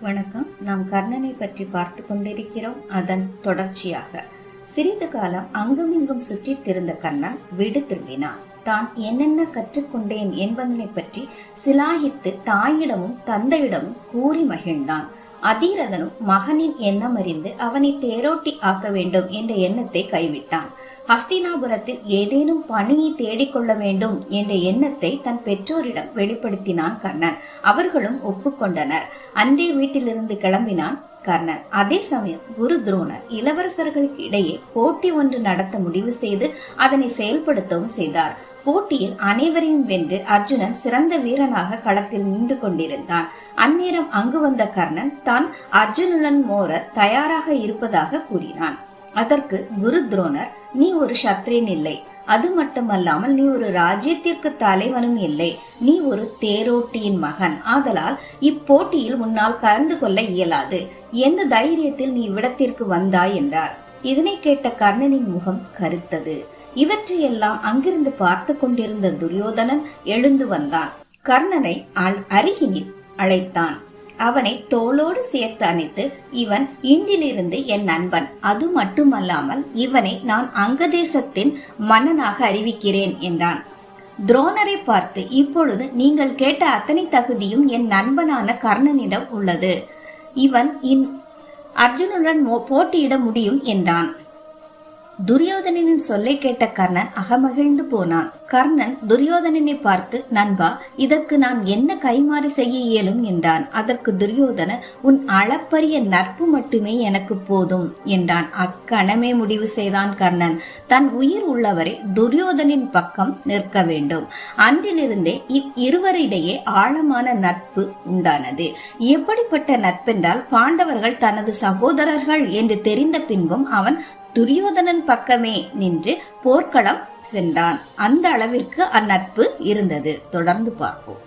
வணக்கம். நாம் கர்ணனை பற்றி பார்த்து கொண்டிருக்கிறோம். அதன் தொடர்ச்சியாக சிறிது காலம் அங்குமிங்கும் சுற்றித் திரிந்த கர்ணன் வீடு திரும்பினான். தான் என்னென்ன கற்றுக்கொண்டேன் என்பதனை பற்றி சிலாகித்து தாயிடமும் தந்தையிடமும் கூறி மகிழ்ந்தான். அதிரதனும் மகனின் எண்ணம் அறிந்து அவனை தேரோட்டி ஆக்க வேண்டும் என்ற எண்ணத்தை கைவிட்டான். ஹஸ்தினாபுரத்தில் ஏதேனும் பணியை தேடிக்கொள்ள வேண்டும் என்ற எண்ணத்தை தன் பெற்றோரிடம் வெளிப்படுத்தினான் கர்ணன். அவர்களும் ஒப்புக்கொண்டனர். அன்றே வீட்டிலிருந்து கிளம்பினான் கர்ணன். அதே சமயம் குரு துரோணர் இளவரசர்களுக்கு இடையே போட்டி ஒன்று நடத்த முடிவு செய்து அதனை செயல்படுத்தவும் செய்தார். போட்டியில் அனைவரையும் வென்று அர்ஜுனன் சிறந்த வீரனாக களத்தில் நின்று கொண்டிருந்தான். அந்நேரம் அங்கு வந்த கர்ணன் தான் அர்ஜுனுடன் மோர தயாராக இருப்பதாக கூறினான். அதற்கு குரு துரோணர், நீ ஒரு சத்திரியன் இல்லை, அது மட்டுமல்லாமல் நீ ஒரு ராஜ்யத்திற்கு தலைவனும் இல்லை, நீ ஒரு தேரோட்டியின் மகன், ஆதலால் இப்போட்டியில் உன்னால் கலந்து கொள்ள இயலாது. எந்த தைரியத்தில் நீ இவ்விடத்திற்கு வந்தாய் என்றார். இதனை கேட்ட கர்ணனின் முகம் கருத்தது. இவற்றையெல்லாம் அங்கிருந்து பார்த்து கொண்டிருந்த துரியோதனன் எழுந்து வந்தான். கர்ணனை அருகினில் அழைத்தான். அவனை தோளோடு சேர்த்து அணைத்து, இவன் இன்றிலிருந்து என் நண்பன், அது மட்டுமல்லாமல் இவனை நான் அங்கதேசத்தின் மன்னனாக அறிவிக்கிறேன் என்றான். துரோணரை பார்த்து, இப்பொழுது நீங்கள் கேட்ட அத்தனை தகுதியும் என் நண்பனான கர்ணனிடம் உள்ளது. இவன் அர்ஜுனுடன் போட்டியிட முடியும் என்றான். துரியோதனனின் சொல்லை கேட்ட கர்ணன் அகமகிழ்ந்து போனான். கர்ணன் துரியோதனனை பார்த்து, நண்பா, இதற்கு நான் என்ன கைமாறு செய்ய இயலும் என்றான். அதற்கு துரியோதனன், உன் அளப்பரிய நட்பு மட்டுமே எனக்கு போதும் என்றான். அக்கணமே முடிவு செய்தான் கர்ணன். தன் உயிர் உள்ளவரை துரியோதனின் பக்கம் நிற்க வேண்டும். அன்றிலிருந்தே இருவரிடையே ஆழமான நட்பு உண்டானது. எப்படிப்பட்ட நட்பென்றால், பாண்டவர்கள் தனது சகோதரர்கள் என்று தெரிந்த பின்பும் அவன் துரியோதனன் பக்கமே நின்று போர்க்களம் சென்றான். அந்த அளவிற்கு அந்நட்பு இருந்தது. தொடர்ந்து பார்ப்போம்.